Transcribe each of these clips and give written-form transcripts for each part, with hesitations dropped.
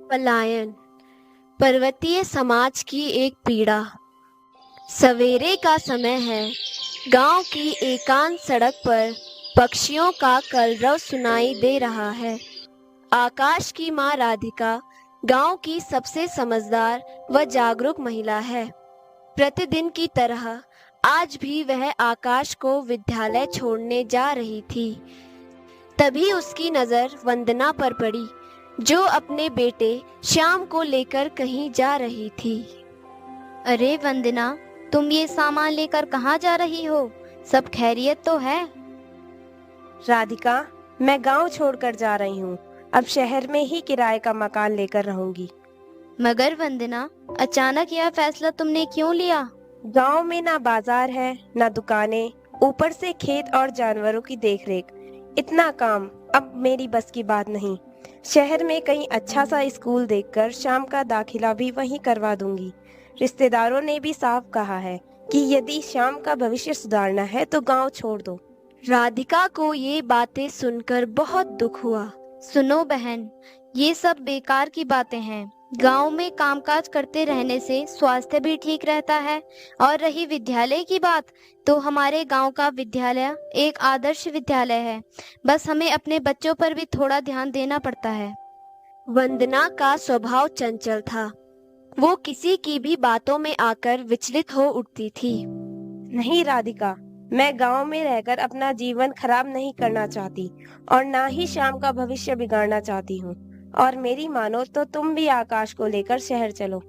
पलायन पर्वतीय समाज की एक पीड़ा। सवेरे का समय है। गांव की एकांत सड़क पर पक्षियों का कलरव सुनाई दे रहा है। आकाश की माँ राधिका गांव की सबसे समझदार व जागरूक महिला है। प्रतिदिन की तरह आज भी वह आकाश को विद्यालय छोड़ने जा रही थी। तभी उसकी नजर वंदना पर पड़ी, जो अपने बेटे श्याम को लेकर कहीं जा रही थी। अरे वंदना, तुम ये सामान लेकर कहाँ जा रही हो? सब खैरियत तो है? राधिका, मैं गांव छोड़कर जा रही हूँ। अब शहर में ही किराए का मकान लेकर रहूंगी। मगर वंदना, अचानक यह फैसला तुमने क्यों लिया? गांव में ना बाजार है, ना दुकानें, ऊपर से खेत और जानवरों की देखरेख। इतना काम अब मेरी बस की बात नहीं। शहर में कहीं अच्छा सा स्कूल देखकर शाम का दाखिला भी वहीं करवा दूंगी। रिश्तेदारों ने भी साफ कहा है कि यदि शाम का भविष्य सुधारना है तो गांव छोड़ दो। राधिका को ये बातें सुनकर बहुत दुख हुआ। सुनो बहन, ये सब बेकार की बातें हैं। गांव में कामकाज करते रहने से स्वास्थ्य भी ठीक रहता है। और रही विद्यालय की बात, तो हमारे गांव का विद्यालय एक आदर्श विद्यालय है। बस हमें अपने बच्चों पर भी थोड़ा ध्यान देना पड़ता है। वंदना का स्वभाव चंचल था। वो किसी की भी बातों में आकर विचलित हो उठती थी। नहीं राधिका, मैं गांव में रहकर अपना जीवन खराब नहीं करना चाहती और ना ही शाम का भविष्य बिगाड़ना चाहती हूँ। और मेरी मानो तो तुम भी आकाश को लेकर शहर चलो।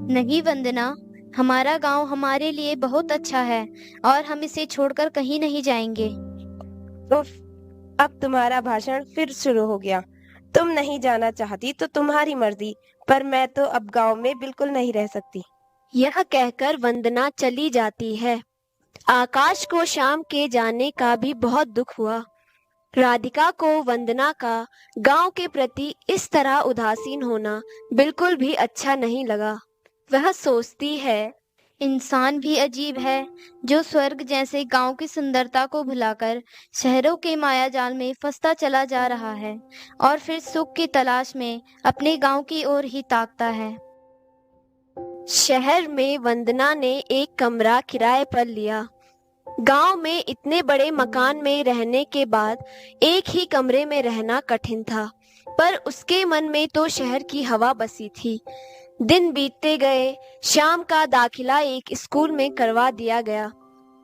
नहीं वंदना, हमारा गांव हमारे लिए बहुत अच्छा है और हम इसे छोड़कर कहीं नहीं जाएंगे। तो अब तुम्हारा भाषण फिर शुरू हो गया। तुम नहीं जाना चाहती तो तुम्हारी मर्जी, पर मैं तो अब गांव में बिल्कुल नहीं रह सकती। यह कहकर वंदना चली जाती है। आकाश को शाम के जाने का भी बहुत दुख हुआ। राधिका को वंदना का गांव के प्रति इस तरह उदासीन होना बिल्कुल भी अच्छा नहीं लगा। वह सोचती है, इंसान भी अजीब है, जो स्वर्ग जैसे गांव की सुंदरता को भुलाकर शहरों के मायाजाल में फंसता चला जा रहा है और फिर सुख की तलाश में अपने गांव की ओर ही ताकता है। शहर में वंदना ने एक कमरा किराए पर लिया। गांव में इतने बड़े मकान में रहने के बाद एक ही कमरे में रहना कठिन था, पर उसके मन में तो शहर की हवा बसी थी। दिन बीतते गए। शाम का दाखिला एक स्कूल में करवा दिया गया।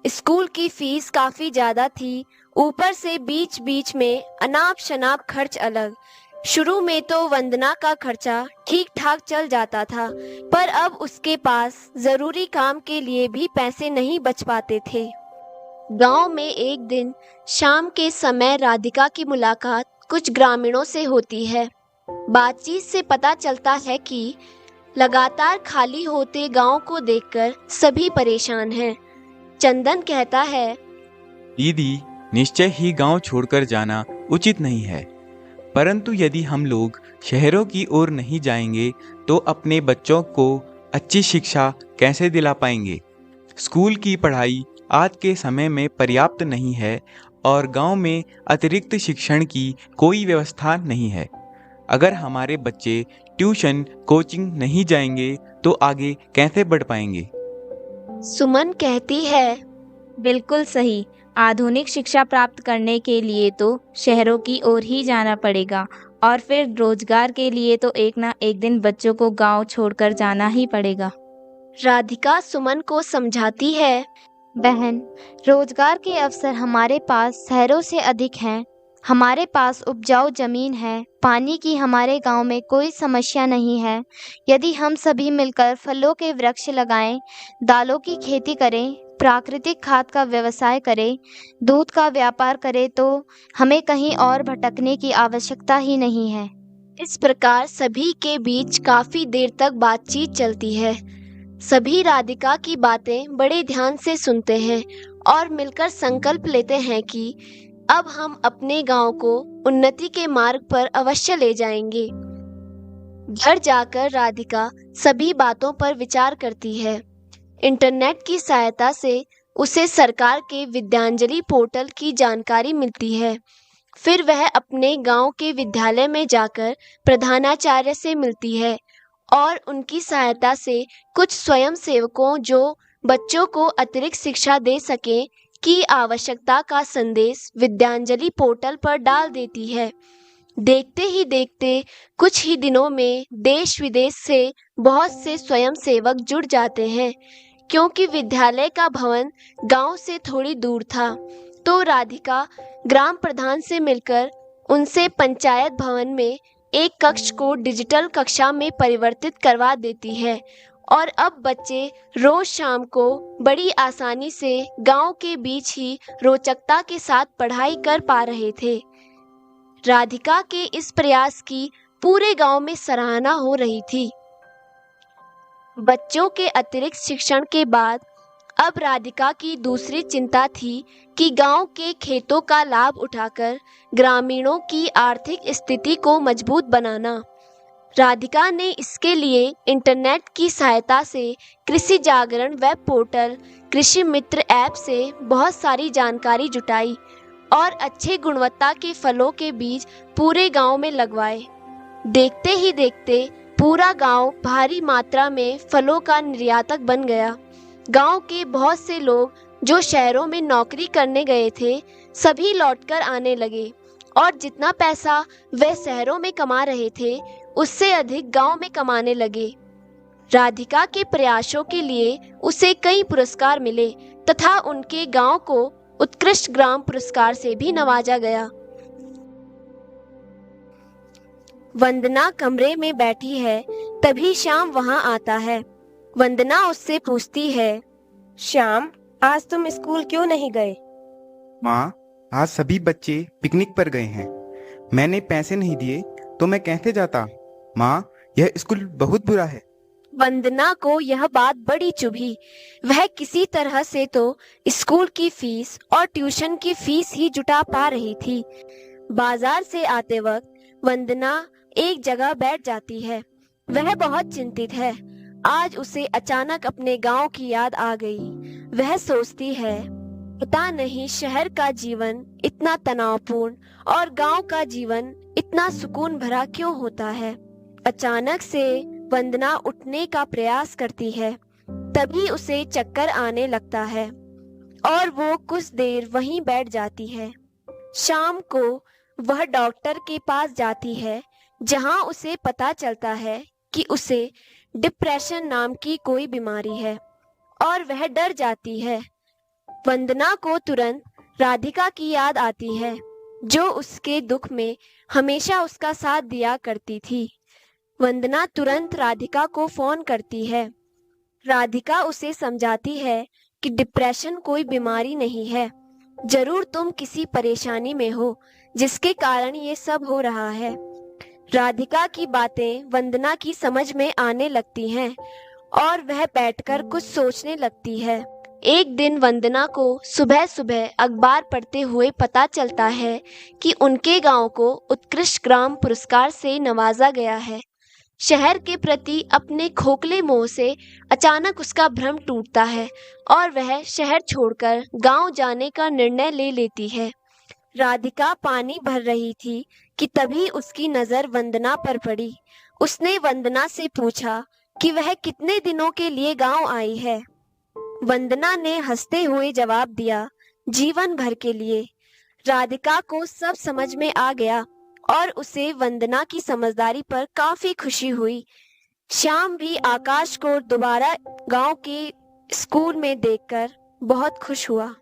स्कूल की फीस काफी ज्यादा थी, ऊपर से बीच बीच में अनाप शनाप खर्च अलग। शुरू में तो वंदना का खर्चा ठीक ठाक चल जाता था, पर अब उसके पास जरूरी काम के लिए भी पैसे नहीं बच पाते थे। गांव में एक दिन शाम के समय राधिका की मुलाकात कुछ ग्रामीणों से होती है। बातचीत से पता चलता है कि लगातार खाली होते गांव को देखकर सभी परेशान हैं। चंदन कहता है, दीदी, निश्चय ही गांव छोड़कर जाना उचित नहीं है, परंतु यदि हम लोग शहरों की ओर नहीं जाएंगे तो अपने बच्चों को अच्छी शिक्षा कैसे दिला पाएंगे? स्कूल की पढ़ाई आज के समय में पर्याप्त नहीं है और गांव में अतिरिक्त शिक्षण की कोई व्यवस्था नहीं है। अगर हमारे बच्चे ट्यूशन कोचिंग नहीं जाएंगे तो आगे कैसे बढ़ पाएंगे? सुमन कहती है, बिल्कुल सही। आधुनिक शिक्षा प्राप्त करने के लिए तो शहरों की ओर ही जाना पड़ेगा और फिर रोजगार के लिए तो एक ना एक दिन बच्चों को गांव छोड़कर जाना ही पड़ेगा। राधिका सुमन को समझाती है, बहन, रोजगार के अवसर हमारे पास शहरों से अधिक हैं। हमारे पास उपजाऊ जमीन है, पानी की हमारे गांव में कोई समस्या नहीं है। यदि हम सभी मिलकर फलों के वृक्ष लगाएं, दालों की खेती करें, प्राकृतिक खाद का व्यवसाय करें, दूध का व्यापार करें, तो हमें कहीं और भटकने की आवश्यकता ही नहीं है। इस प्रकार सभी के बीच काफी देर तक बातचीत चलती है। सभी राधिका की बातें बड़े ध्यान से सुनते हैं और मिलकर संकल्प लेते हैं कि अब हम अपने गांव को उन्नति के मार्ग पर अवश्य ले जाएंगे। घर जाकर राधिका सभी बातों पर विचार करती है। इंटरनेट की सहायता से उसे सरकार के विद्यांजलि पोर्टल की जानकारी मिलती है फिर वह अपने गांव के विद्यालय में जाकर प्रधानाचार्य से मिलती है और उनकी सहायता से कुछ स्वयंसेवकों जो बच्चों को अतिरिक्त शिक्षा दे सकें की आवश्यकता का संदेश विद्यांजलि पोर्टल पर डाल देती है। देखते ही देखते कुछ ही दिनों में देश विदेश से बहुत से स्वयंसेवक जुड़ जाते हैं। क्योंकि विद्यालय का भवन गांव से थोड़ी दूर था, तो राधिका ग्राम प्रधान से मिलकर उनसे पंचायत भवन में एक कक्ष को डिजिटल कक्षा में परिवर्तित करवा देती है और अब बच्चे रोज शाम को बड़ी आसानी से गांव के बीच ही रोचकता के साथ पढ़ाई कर पा रहे थे। राधिका के इस प्रयास की पूरे गांव में सराहना हो रही थी। बच्चों के अतिरिक्त शिक्षण के बाद अब राधिका की दूसरी चिंता थी कि गांव के खेतों का लाभ उठाकर ग्रामीणों की आर्थिक स्थिति को मजबूत बनाना। राधिका ने इसके लिए इंटरनेट की सहायता से कृषि जागरण वेब पोर्टल कृषि मित्र ऐप से बहुत सारी जानकारी जुटाई और अच्छे गुणवत्ता के फलों के बीज पूरे गांव में लगवाए। देखते ही देखते पूरा गांव भारी मात्रा में फलों का निर्यातक बन गया। गांव के बहुत से लोग जो शहरों में नौकरी करने गए थे, सभी लौटकर आने लगे और जितना पैसा वे शहरों में कमा रहे थे, उससे अधिक गांव में कमाने लगे। राधिका के प्रयासों के लिए उसे कई पुरस्कार मिले तथा उनके गांव को उत्कृष्ट ग्राम पुरस्कार से भी नवाजा गया। वंदना कमरे में बैठी है, तभी श्याम वहां आता है। वंदना उससे पूछती है, श्याम, आज तुम स्कूल क्यों नहीं गए? माँ, आज सभी बच्चे पिकनिक पर गए हैं। मैंने पैसे नहीं दिए तो मैं कैसे जाता? माँ, यह स्कूल बहुत बुरा है। वंदना को यह बात बड़ी चुभी। वह किसी तरह से तो स्कूल की फीस और ट्यूशन की फीस ही जुटा पा रही थी। बाजार से आते वक्त वंदना एक जगह बैठ जाती है। वह बहुत चिंतित है। आज उसे अचानक अपने गांव की याद आ गई। वह सोचती है, पता नहीं शहर का जीवन इतना तनावपूर्ण और गांव का जीवन इतना सुकून भरा क्यों होता है। अचानक से वंदना उठने का प्रयास करती है, तभी उसे चक्कर आने लगता है और वो कुछ देर वहीं बैठ जाती है। शाम को वह डॉक्टर के पास जाती है, जहां उसे पता चलता है कि उसे डिप्रेशन नाम की कोई बीमारी है और वह डर जाती है। वंदना को तुरंत राधिका की याद आती है, जो उसके दुख में हमेशा उसका साथ दिया करती थी। वंदना तुरंत राधिका को फोन करती है। राधिका उसे समझाती है कि डिप्रेशन कोई बीमारी नहीं है, जरूर तुम किसी परेशानी में हो जिसके कारण ये सब हो रहा है। राधिका की बातें वंदना की समझ में आने लगती हैं और वह बैठकर कुछ सोचने लगती है। एक दिन वंदना को सुबह सुबह अखबार पढ़ते हुए पता चलता है कि उनके गांव को उत्कृष्ट ग्राम पुरस्कार से नवाजा गया है। शहर के प्रति अपने खोखले मोह से अचानक उसका भ्रम टूटता है और वह शहर छोड़कर गांव जाने का निर्णय ले लेती है। राधिका पानी भर रही थी कि तभी उसकी नजर वंदना पर पड़ी। उसने वंदना से पूछा कि वह कितने दिनों के लिए गांव आई है। वंदना ने हंसते हुए जवाब दिया, जीवन भर के लिए। राधिका को सब समझ में आ गया और उसे वंदना की समझदारी पर काफी खुशी हुई। श्याम भी आकाश को दोबारा गांव के स्कूल में देखकर बहुत खुश हुआ।